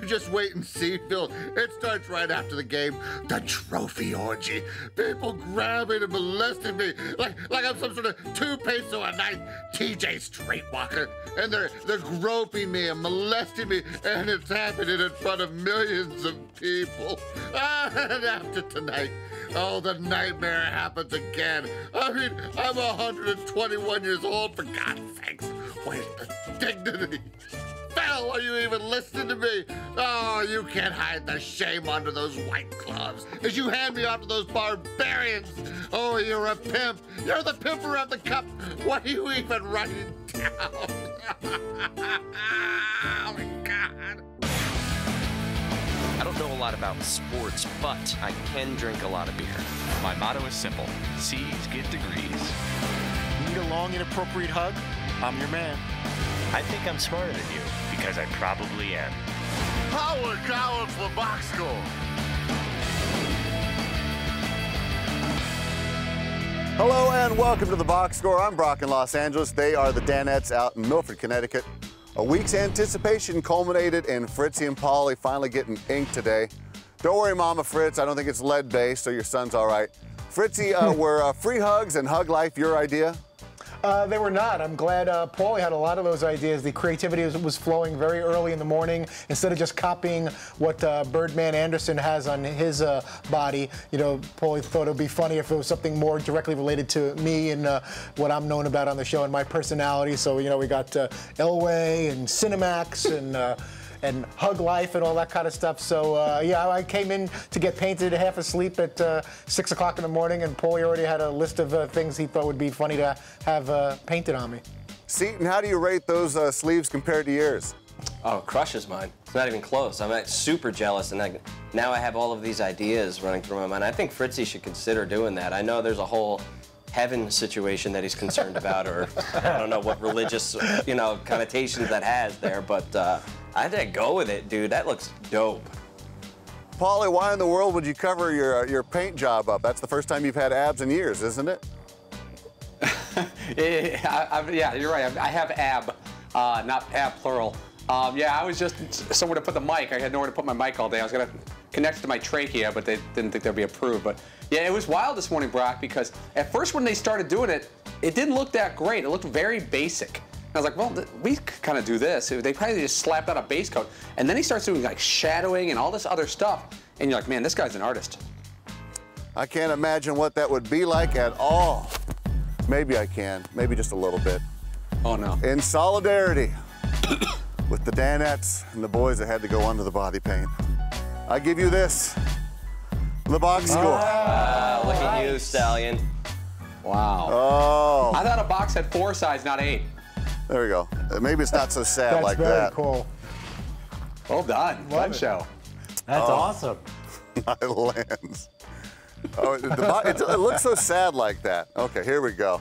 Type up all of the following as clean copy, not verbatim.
you just wait and see, Phil. It starts right after the game. The trophy orgy. People grabbing and molesting me like I'm some sort of 2 peso a night TJ Streetwalker. And they're groping me and molesting me, and it's happening in front of millions of people. And after tonight, oh, the nightmare happens again. I mean, I'm 121 years old, for God's sakes. Where's the dignity? Phil, are you even listening to me? Oh, you can't hide the shame under those white gloves as you hand me off to those barbarians. Oh, you're a pimp. You're the pimper of the cup. What are you even writing down? Oh, my God. I don't know a lot about sports, but I can drink a lot of beer. My motto is simple: C's get degrees. Need a long, inappropriate hug? I'm your man. I think I'm smarter than you, because I probably am. Howard Coward for box score. Hello and welcome to the Box Score. I'm Brock in Los Angeles. They are the Danettes out in Milford, Connecticut. A week's anticipation culminated in Fritzy and Polly finally getting inked today. Don't worry, Mama Fritz, I don't think it's lead-based, so your son's all right. Fritzy, were free hugs and hug life your idea? They were not. I'm glad Paulie had a lot of those ideas. The creativity was flowing very early in the morning. Instead of just copying what Birdman Anderson has on his body, you know, Paulie thought it would be funny if it was something more directly related to me and what I'm known about on the show and my personality. So, you know, we got Elway and Cinemax and Hug Life and all that kind of stuff. So, yeah, I came in to get painted half asleep at 6 o'clock in the morning, and Paulie already had a list of things he thought would be funny to have painted on me. Seton, how do you rate those sleeves compared to yours? Oh, it crushes mine. It's not even close. I'm super jealous, and now I have all of these ideas running through my mind. I think Fritzy should consider doing that. I know there's a whole heaven situation that he's concerned about, or I don't know what religious, you know, connotations that has there, but I think go with it, dude. That looks dope. Paulie, why in the world would you cover your paint job up? That's the first time you've had abs in years, isn't it? Yeah, you're right. I have ab, not ab plural. Yeah, I was just somewhere to put the mic. I had nowhere to put my mic all day. I was going to connect it to my trachea, but they didn't think that'd be approved. But yeah, it was wild this morning, Brock, because at first when they started doing it, it didn't look that great. It looked very basic. I was like, well, we could kind of do this. They probably just slapped out a base coat. And then he starts doing like shadowing and all this other stuff. And you're like, man, this guy's an artist. I can't imagine what that would be like at all. Maybe I can, maybe just a little bit. Oh, no. In solidarity with the Danettes and the boys that had to go under the body paint, I give you this, the box score. Look at you, Stallion. Wow. Oh. I thought a box had 4 sides, not 8. There we go. Maybe it's not so sad That's like very that. cool. Well done. Fun show. That's awesome. My lens. Oh, it looks so sad like that. Okay, here we go.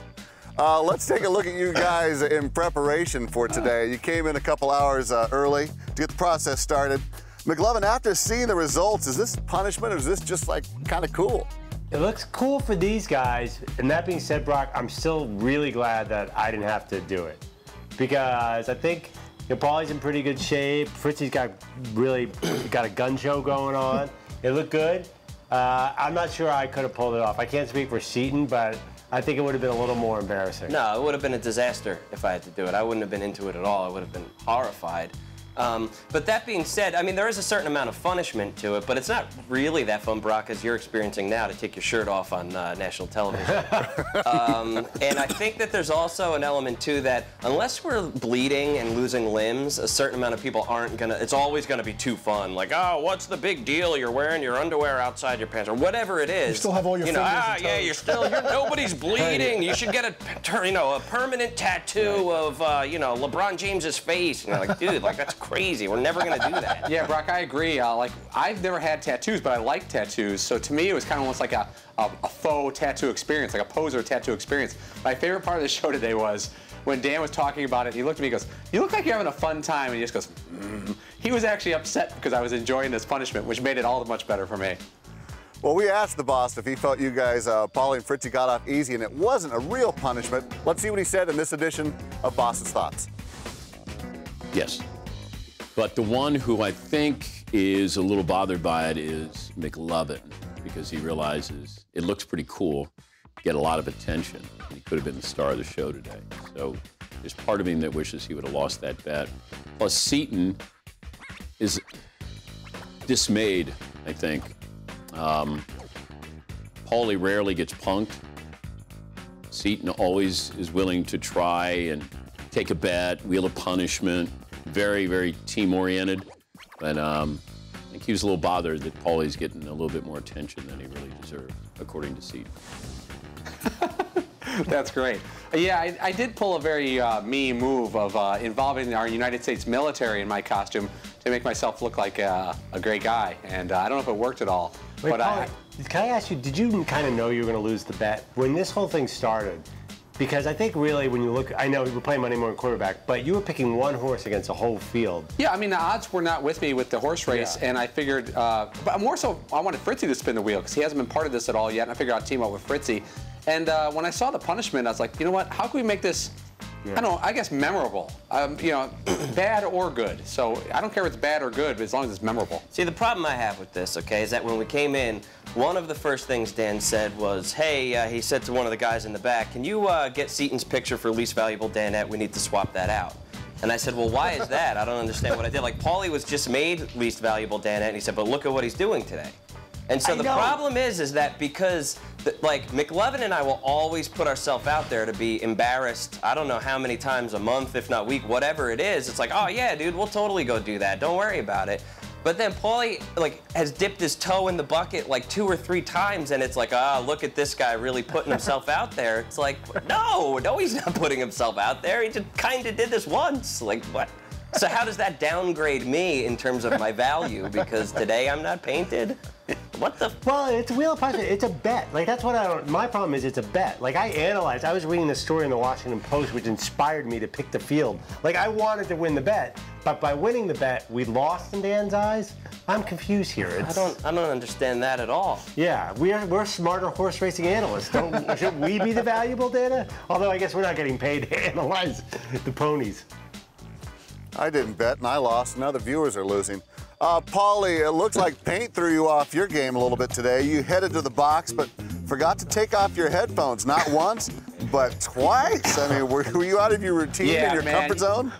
Let's take a look at you guys in preparation for today. You came in a couple hours early to get the process started. McLovin, after seeing the results, is this punishment or is this just like kind of cool? It looks cool for these guys. And that being said, Brock, I'm still really glad that I didn't have to do it. Because I think Paulie's in pretty good shape. Fritzy's got a gun show going on. It looked good. I'm not sure I could have pulled it off. I can't speak for Seton, but I think it would have been a little more embarrassing. No, it would have been a disaster if I had to do it. I wouldn't have been into it at all. I would have been horrified. But that being said, I mean, there is a certain amount of punishment to it, but it's not really that fun, Brock, as you're experiencing now, to take your shirt off on national television. And I think that there's also an element, too, that unless we're bleeding and losing limbs, a certain amount of people aren't gonna, it's always gonna be too fun. Like, oh, what's the big deal? You're wearing your underwear outside your pants, or whatever it is. You still have all your fingers and toes. Yeah, nobody's bleeding. You should get a permanent tattoo of, LeBron James's face. And you're like, dude, like, that's crazy. We're never gonna do that. Yeah, Brock, I agree. Like, I've never had tattoos, but I like tattoos. So to me, it was kind of almost like a faux tattoo experience, like a poser tattoo experience. My favorite part of the show today was when Dan was talking about it. He looked at me and goes, "You look like you're having a fun time," and he just goes, "Mm." He was actually upset because I was enjoying this punishment, which made it all the much better for me. Well, we asked the boss if he felt you guys, Paulie and Fritzy, got off easy, and it wasn't a real punishment. Let's see what he said in this edition of Boss's Thoughts. Yes. But the one who I think is a little bothered by it is McLovin, because he realizes it looks pretty cool, get a lot of attention. He could have been the star of the show today. So there's part of him that wishes he would have lost that bet. Plus, Seton is dismayed, I think. Paulie rarely gets punked. Seton always is willing to try and take a bet, wheel of punishment, very, very team-oriented. But I think he was a little bothered that Paulie's getting a little bit more attention than he really deserves, according to Seton. That's great. Yeah, I did pull a very me move of involving our United States military in my costume to make myself look like a great guy. And I don't know if it worked at all. Wait, but Paulie, can I ask you, did you kind of know you were going to lose the bet? When this whole thing started, because I think really when you look, I know we were playing Monday Morning Quarterback, but you were picking one horse against a whole field. Yeah, I mean, the odds were not with me with the horse race, and I figured, but more so, I wanted Fritzy to spin the wheel because he hasn't been part of this at all yet, and I figured I'd team up with Fritzy. And when I saw the punishment, I was like, you know what, how can we make this, I don't know, I guess memorable, you know, bad or good. So I don't care if it's bad or good, but as long as it's memorable. See, the problem I have with this, okay, is that when we came in, one of the first things Dan said was, hey, he said to one of the guys in the back, can you get Seton's picture for least valuable Danette? We need to swap that out. And I said, well, why is that? I don't understand what I did. Like, Paulie was just made least valuable Danette, and he said, but look at what he's doing today. And so the problem is that because, like, McLovin and I will always put ourselves out there to be embarrassed, I don't know how many times a month, if not week, whatever it is. It's like, oh, yeah, dude, we'll totally go do that. Don't worry about it. But then Paulie, like, has dipped his toe in the bucket like 2 or 3 times, and it's like, ah, look at this guy really putting himself out there. It's like, no, he's not putting himself out there. He just kind of did this once. Like, what? So how does that downgrade me in terms of my value? Because today I'm not painted? What the? Well, it's a wheel of punishment. It's a bet. Like, that's what I don't. My problem is it's a bet. Like, I analyzed. I was reading the story in the Washington Post, which inspired me to pick the field. Like, I wanted to win the bet, but by winning the bet, we lost in Dan's eyes. I'm confused here. I don't understand that at all. Yeah, we're smarter horse racing analysts. Should we be the valuable data? Although I guess we're not getting paid to analyze the ponies. I didn't bet and I lost. Now the viewers are losing. Paulie, it looks like paint threw you off your game a little bit today. You headed to the box, but forgot to take off your headphones. Not once, but twice. I mean, were you out of your routine and your comfort zone?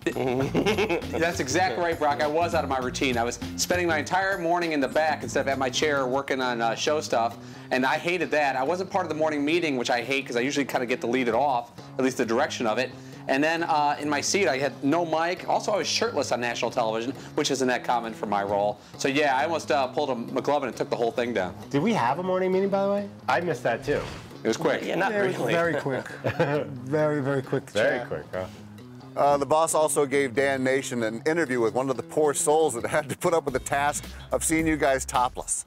That's exactly right, Brock. I was out of my routine. I was spending my entire morning in the back instead of at my chair working on show stuff, and I hated that. I wasn't part of the morning meeting, which I hate because I usually kind of get to lead it off, at least the direction of it. And then in my seat, I had no mic. Also, I was shirtless on national television, which isn't that common for my role. So yeah, I almost pulled a McLovin and took the whole thing down. Did we have a morning meeting, by the way? I missed that too. It was quick. Yeah, not really. Very quick. Very, very quick. Very quick, huh? The boss also gave Dan Nation an interview with one of the poor souls that had to put up with the task of seeing you guys topless.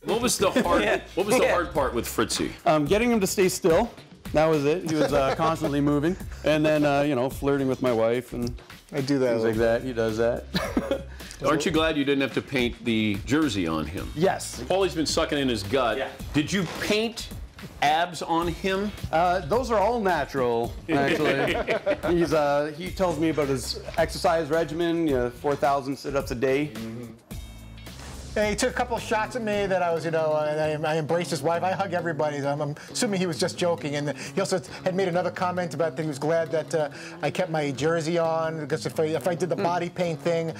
What was the hard? What was the hard part with Fritzy? Getting him to stay still. That was it. He was constantly moving, and then you know, flirting with my wife and I do that things like that. He does that. Aren't you glad you didn't have to paint the jersey on him? Yes. Paulie's been sucking in his gut. Yeah. Did you paint abs on him? Those are all natural, actually. He tells me about his exercise regimen, 4,000 sit-ups a day. Yeah, he took a couple of shots at me that I was, and I embraced his wife. I hug everybody. I'm assuming he was just joking. And he also had made another comment about that he was glad that I kept my jersey on because if I did the body paint thing,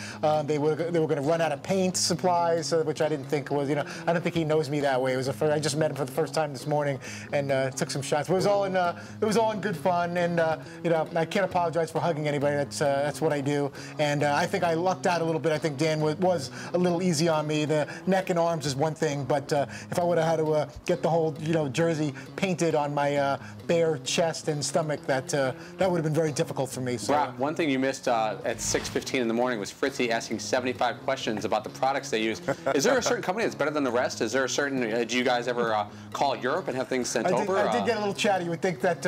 they were going to run out of paint supplies, which I didn't think was, I don't think he knows me that way. I just met him for the first time this morning and took some shots. But it was all in good fun. And I can't apologize for hugging anybody. That's what I do. And I think I lucked out a little bit. I think Dan was a little easy on me. The neck and arms is one thing, but if I would have had to get the whole jersey painted on my bare chest and stomach, that would have been very difficult for me. So, Brock, one thing you missed at 6:15 in the morning was Fritzy asking 75 questions about the products they use. Is there a certain company that's better than the rest? Is there a certain? Do you guys ever call Europe and have things sent over? I did get a little chatty. You would think that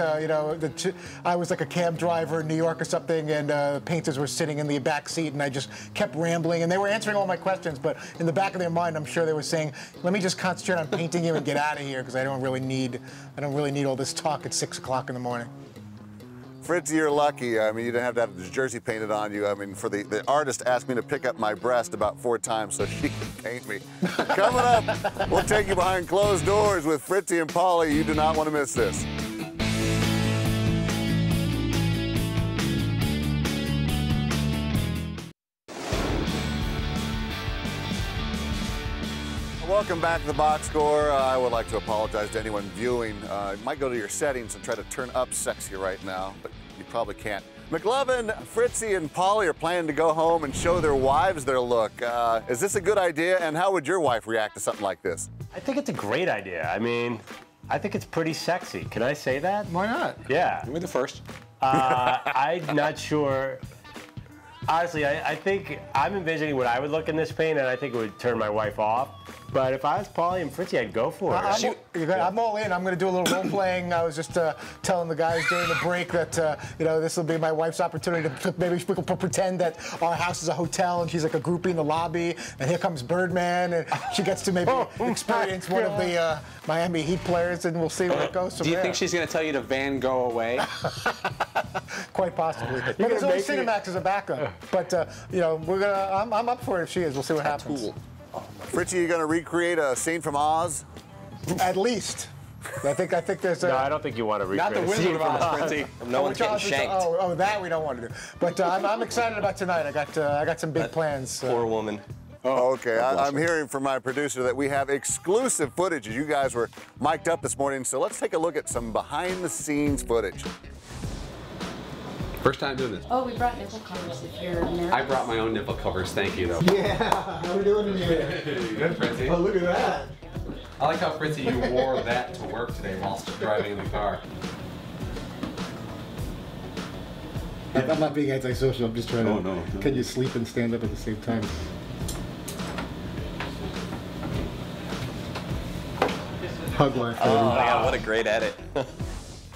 I was like a cab driver in New York or something, and painters were sitting in the back seat, and I just kept rambling, and they were answering all my questions, but in the back of their mind, I'm sure they were saying, "Let me just concentrate on painting you and get out of here because I don't really need all this talk at 6 o'clock in the morning." Fritzy, you're lucky. I mean, you didn't have to have this jersey painted on you. I mean, for the artist asked me to pick up my breast about 4 times so she can paint me. Coming up, we'll take you behind closed doors with Fritzy and Polly. You do not want to miss this. Welcome back to the box score. I would like to apologize to anyone viewing. You might go to your settings and try to turn up sexy right now, but you probably can't. McLovin, Fritzy, and Polly are planning to go home and show their wives their look. Is this a good idea, and how would your wife react to something like this? I think it's a great idea. I mean, I think it's pretty sexy. Can I say that? Why not? Yeah. You're the first. I'm not sure. Honestly, I think I'm envisioning what I would look in this paint, and I think it would turn my wife off. But if I was Polly and Fritzy, I'd go for it. I'm all in. I'm going to do a little role playing. I was just telling the guys during the break that you know, this will be my wife's opportunity to maybe we can pretend that our house is a hotel and she's like a groupie in the lobby, and here comes Birdman, and she gets to maybe experience one of the Miami Heat players, and we'll see where it goes from Do you there. think she's going to tell you to Van go away? Quite possibly. But there's only Cinemax as a backup. But you know, I'm up for it if she is. We'll see what happens. Fritzy, you going to recreate a scene from Oz? At least. I think there's a... No, I don't think you want to recreate Not the Wizard of Oz, Fritzy. No one's getting shanked. Oh, that we don't want to do. But I'm excited about tonight. I got some big plans. Poor woman. Oh, okay. I'm hearing from my producer that we have exclusive footage. You guys were mic'd up this morning, so let's take a look at some behind-the-scenes footage. First time doing this. Oh, we brought nipple covers if you're nervous. I brought my own nipple covers, thank you though. Yeah, how we doing in here? Good, Fritzy. Oh, look at that. I like how, Fritzy, you wore that to work today while driving in the car. I'm not being antisocial, I'm just trying to... No. Can you sleep and stand up at the same time? Hug life. Oh my God, what a great edit.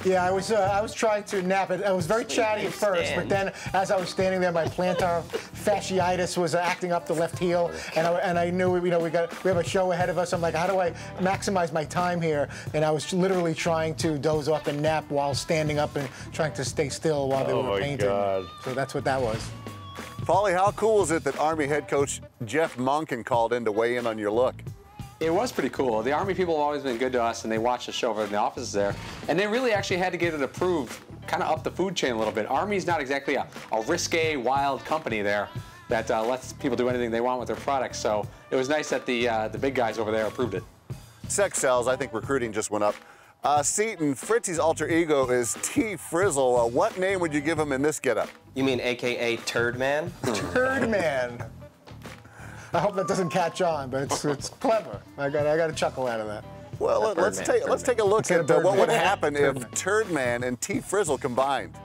Yeah, I was trying to nap. I was very chatty at first, but then as I was standing there, my plantar fasciitis was acting up the left heel, and I knew, you know, we have a show ahead of us. I'm like, how do I maximize my time here? And I was literally trying to doze off and nap while standing up and trying to stay still while they were painting. God. So that's what that was. Paulie, how cool is it that Army head coach Jeff Monken called in to weigh in on your look? It was pretty cool. The Army people have always been good to us, and they watched the show over in the offices there. And they really actually had to get it approved, kind of up the food chain a little bit. Army's not exactly a risque, wild company there that lets people do anything they want with their products. So it was nice that the big guys over there approved it. Sex sells. I think recruiting just went up. Seton, Fritzy's alter ego is T. Frizzle. What name would you give him in this getup? You mean AKA Turd Man? Turd Man. I hope that doesn't catch on, but it's clever. I got a chuckle out of that. Well, let's take a look at what would happen if Turd Man and T. Frizzle combined.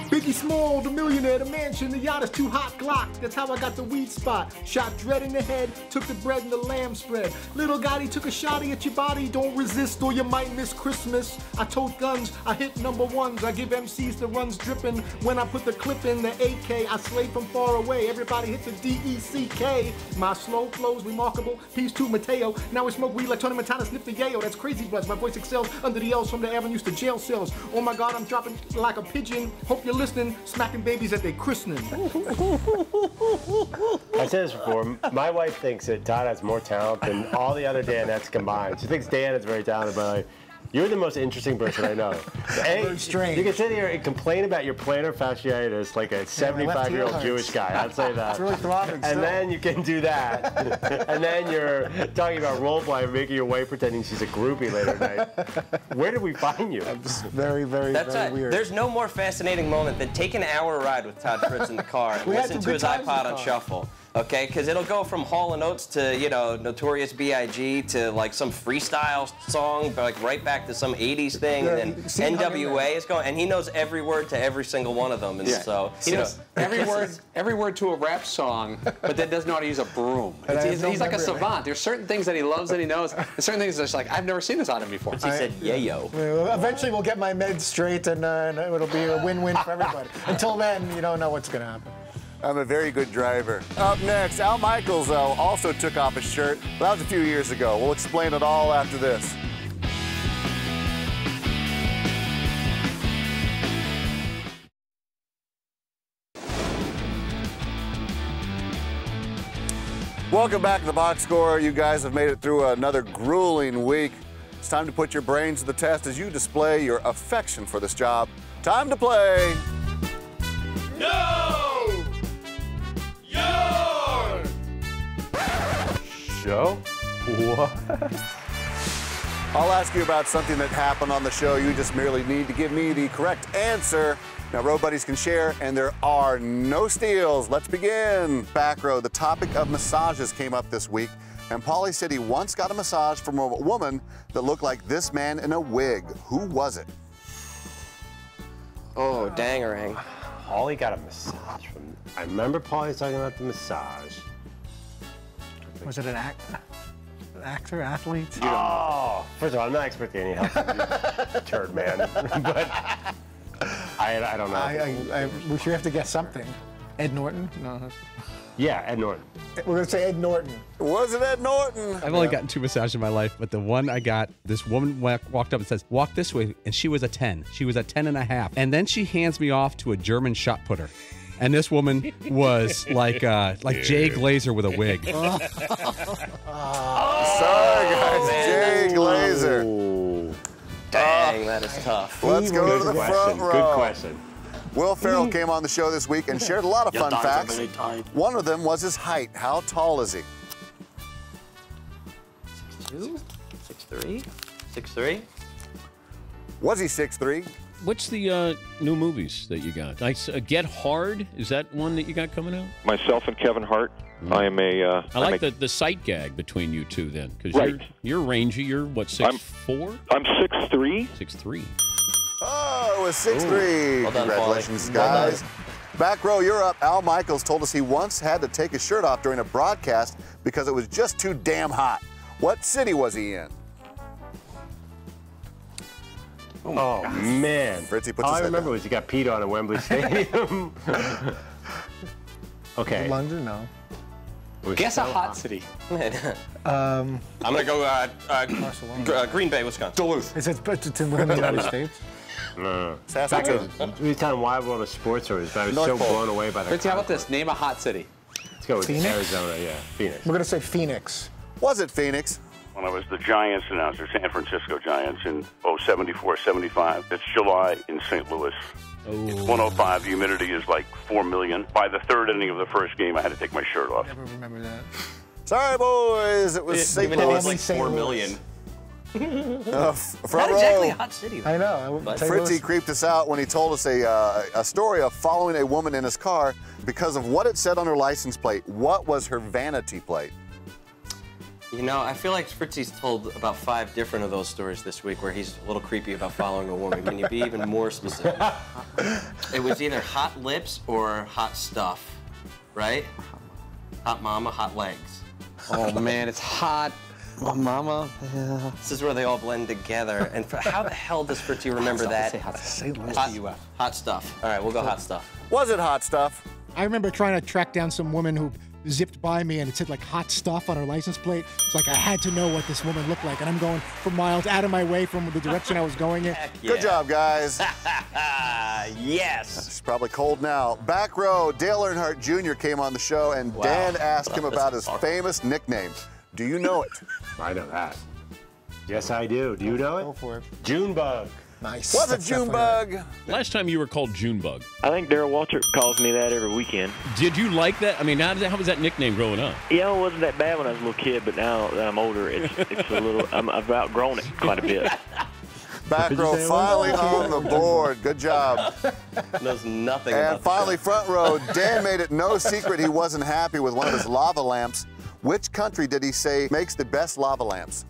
Biggie Small, the millionaire, the mansion, the yacht is too hot, Glock. That's how I got the weed spot. Shot Dread in the head, took the bread and the lamb spread. Little Gotti took a shotty at your body. Don't resist or you might miss Christmas. I tote guns, I hit #1s. I give MCs the runs dripping. When I put the clip in the AK, I slay from far away. Everybody hit the DECK. My slow flow's remarkable. Peace to Mateo. Now we smoke weed like Tony Montana, sniff the yayo. That's crazy buzz. My voice excels under the L's from the avenues to jail cells. Oh my God, I'm dropping like a pigeon. Hope you're listening, smacking babies at their christening. I said this before, my wife thinks that Todd has more talent than all the other Danettes combined. She thinks Dan is very talented, but like, you're the most interesting person I know. Very strange. You can sit here and complain about your plantar fasciitis like a 75-year-old Jewish guy. I'd say that. It's really throbbing And still. then you can do that. And then you're talking about role play, making your wife pretending she's a groupie later tonight. Where did we find you? Very, very, very weird. There's no more fascinating moment than taking an hour ride with Todd Fritz in the car and listen to his iPod on shuffle. Okay, because it'll go from Hall & Oates to, you know, Notorious B.I.G. to like some freestyle song, but like right back to some 80s thing, and then NWA is going, and he knows every word to every single one of them, and so he knows every word to a rap song, but then doesn't know how to use a broom. He's like a savant. There's certain things that he loves that he knows, and certain things that's like, I've never seen this on him before. He said, yayo. Eventually we'll get my meds straight, and it'll be a win-win for everybody. Until then, you don't know what's going to happen. I'm a very good driver. Up next, Al Michaels also took off his shirt, but that was a few years ago. We'll explain it all after this. Welcome back to the Box Score. You guys have made it through another grueling week. It's time to put your brains to the test as you display your affection for this job. Time to play. No! Your Show? What? I'll ask you about something that happened on the show. You just merely need to give me the correct answer. Now, row buddies can share, and there are no steals. Let's begin. Back row, the topic of massages came up this week, and Paulie said he once got a massage from a woman that looked like this man in a wig. Who was it? Oh, dangerang. Paulie got a massage from. I remember Paulie talking about the massage. Was it an actor, athlete? Oh, first of all, I'm not expecting any help from you, turd man. But I don't know. We should have to guess something. Ed Norton? No. Yeah, Ed Norton. We're gonna say Ed Norton. Was it Ed Norton? I've only gotten 2 massages in my life, but the one I got, this woman walked up and says, "Walk this way," and she was a 10. She was a 10.5. And then she hands me off to a German shot putter. And this woman was like Jay Glazer with a wig. Sorry, guys. Jay Glazer. Dang, that is tough. Let's go to the front row. Good question. Will Ferrell came on the show this week and shared a lot of fun facts. One of them was his height. How tall is he? 6'2"? 6'3"? 6'3"? Was he 6'3"? What's the new movies that you got? Get Hard, is that one that you got coming out? Myself and Kevin Hart. I am a. I like the sight gag between you two then, because Right. you're rangy. You're what, 6'4"? I'm 6'3". 6'3". Oh, it was 6'3". Well done, Congratulations, Paulie. Well guys. Back row, you're up. Al Michaels told us he once had to take his shirt off during a broadcast because it was just too damn hot. What city was he in? Oh, man. Fritzy puts All his I head remember down. was he got peed on at Wembley Stadium. Okay. London? No. Guess a hot city. I'm going to go Green Bay, Wisconsin. Duluth. It's in the United States. No. Saskatoon. We were telling Wide World of Sports stories, but I was North so Pole. blown away by the Fritzy, how about this? Name a hot city. Let's go with Phoenix? Arizona, yeah. Phoenix. We're gonna say Phoenix. Was it Phoenix? When I was the Giants announcer, San Francisco Giants in 74, 75. It's July in St. Louis. It's 105. The humidity is like 4 million. By the third inning of the first game, I had to take my shirt off. Never remember that. Sorry, boys. It was St. Humidity Louis. is like 4 million. Front Not row. exactly a hot city, though. I know. Fritzy creeped us out when he told us a story of following a woman in his car because of what it said on her license plate. What was her vanity plate? You know, I feel like Fritzy's told about 5 different of those stories this week where he's a little creepy about following a woman. Can you be even more specific? It was either hot lips or hot stuff, right? Hot mama, hot legs. Oh, man, it's hot. Oh, mama. Yeah. This is where they all blend together. And how the hell does Fritzy remember that? Hot stuff. All right, we'll go hot stuff. Was it hot stuff? I remember trying to track down some woman who zipped by me and it said like hot stuff on her license plate. It's like I had to know what this woman looked like, and I'm going for miles out of my way from the direction I was going in. Good job, guys. Yes. It's probably cold now. Back row, Dale Earnhardt Jr. came on the show, and Dan asked him about his famous nickname. Do you know it? I know that. Yes, I do. Do you know it? Go for it. Junebug. Nice. Was it Junebug? Last time you were called Junebug. I think Darryl Walter calls me that every weekend. Did you like that? I mean, how was that nickname growing up? Yeah, it wasn't that bad when I was a little kid, but now that I'm older, it's a little. I've outgrown it quite a bit. Back row finally on the board. Good job. Knows nothing And about finally, front row, Dan made it no secret he wasn't happy with one of his lava lamps. Which country did he say makes the best lava lamps?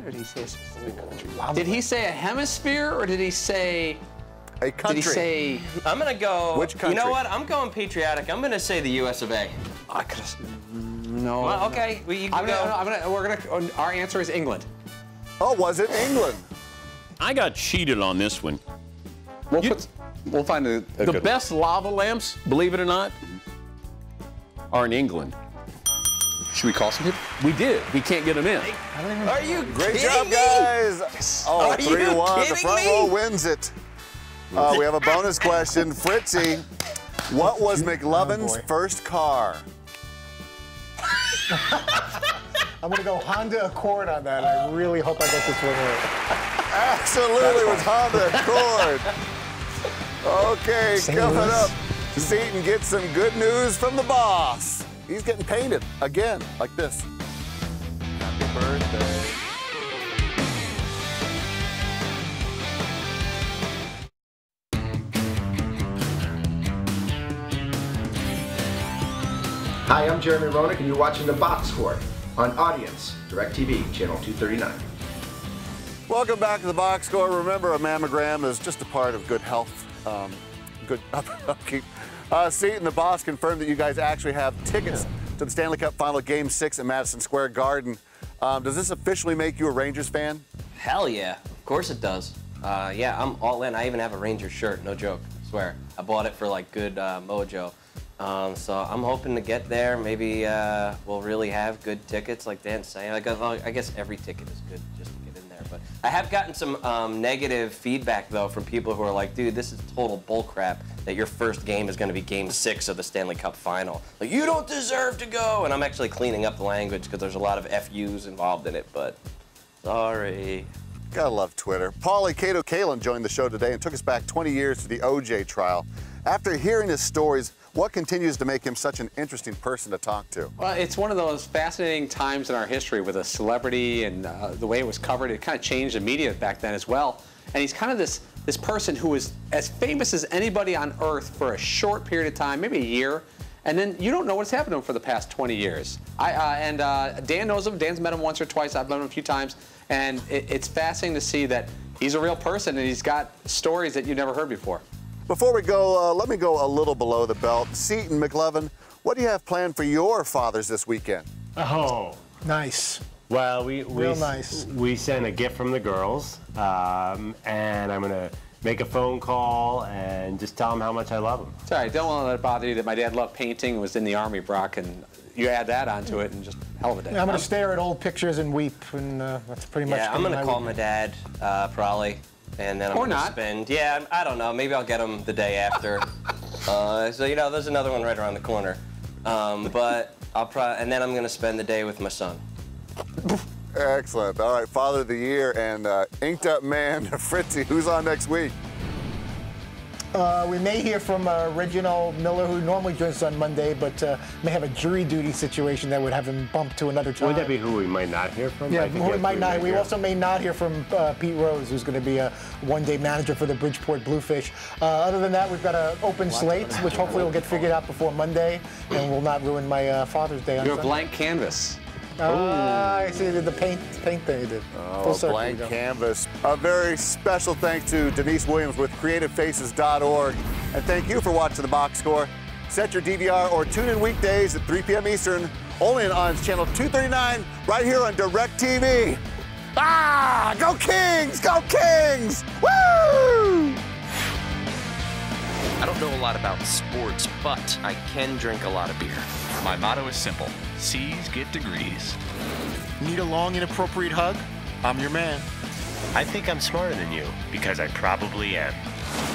Or did he say a specific country? Did he say a hemisphere, or did he say a country? Did he say? I'm gonna go. Which country? You know what? I'm going patriotic. I'm gonna say the U.S. of A. I could have. No. Well, okay. You can go. Our answer is England. Oh, was it England? I got cheated on this one. We'll find a the good best lava lamps, believe it or not, are in England. Should we call some people? We did. We can't get them in. Are you Great kidding job, me? guys. Yes. Oh, Are 3-1. you The kidding front me? row wins it. We have a bonus question. Fritzy, what was McLovin's first car? I'm going to go Honda Accord on that. I really hope I get this one right. Absolutely, it was Honda Accord. Okay, coming up, Seton gets some good news from the boss. He's getting painted again, like this. Happy birthday. Hi, I'm Jeremy Roenick, and you're watching The Box Score on Audience, DirecTV, Channel 239. Welcome back to The Box Score. Remember, a mammogram is just a part of good health, good upkeep. Seton, the boss, confirmed that you guys actually have tickets to the Stanley Cup Final Game 6 at Madison Square Garden. Does this officially make you a Rangers fan? Hell yeah, of course it does. Yeah, I'm all in. I even have a Rangers shirt, no joke, I swear. I bought it for like good mojo. So I'm hoping to get there. Maybe we'll really have good tickets, like Dan's saying. I guess every ticket is good just to get in there. But I have gotten some negative feedback, though, from people who are like, dude, this is total bullcrap that your first game is going to be Game 6 of the Stanley Cup Final. Like, you don't deserve to go. And I'm actually cleaning up the language because there's a lot of FUs involved in it, but sorry. Gotta love Twitter. Paulie Cato Kalin joined the show today and took us back 20 years to the OJ trial. After hearing his stories, what continues to make him such an interesting person to talk to? Well, it's one of those fascinating times in our history with a celebrity and the way it was covered. It kind of changed the media back then as well. And he's kind of this person who was as famous as anybody on earth for a short period of time, maybe a year. And then you don't know what's happened to him for the past 20 years. Dan knows him. Dan's met him once or twice. I've met him a few times. And it's fascinating to see that he's a real person and he's got stories that you never heard before. Before we go, let me go a little below the belt. Seton McLovin, what do you have planned for your fathers this weekend? Oh, nice. Well, real nice. We sent a gift from the girls, and I'm gonna make a phone call and just tell them how much I love them. Sorry, don't want to let it bother you that my dad loved painting, was in the Army, Brock, and you add that onto it and just hell of a day. Yeah, I'm going to stare at old pictures and weep, and that's pretty much. Yeah, I'm going to call my dad, probably, and then I'm going to spend. Yeah, I don't know. Maybe I'll get him the day after. So you know, there's another one right around the corner. But I'll and then I'm going to spend the day with my son. Excellent. All right, Father of the Year and inked up man Fritzy. Who's on next week? We may hear from Reginald Miller, who normally joins us on Monday, but may have a jury duty situation that would have him bumped to another time. Would that be who we might not hear from? Yeah, who we might not. We also may not hear from Pete Rose, who's going to be a one-day manager for the Bridgeport Bluefish. Other than that, we've got an open slate, which hopefully will get figured out before Monday, and will not ruin my Father's Day on You're Sunday. a blank canvas. I see the paint thing you did. Oh, a blank canvas. A very special thanks to Denise Williams with CreativeFaces.org. And thank you for watching The Box Score. Set your DVR or tune in weekdays at 3 p.m. Eastern, only on Channel 239, right here on DirecTV. Ah, go Kings, go Kings! Woo! I don't know a lot about sports, but I can drink a lot of beer. My motto is simple. C's get degrees. Need a long, inappropriate hug? I'm your man. I think I'm smarter than you, because I probably am.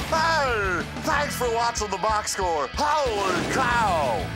Hey, thanks for watching The Box Score. Holy cow!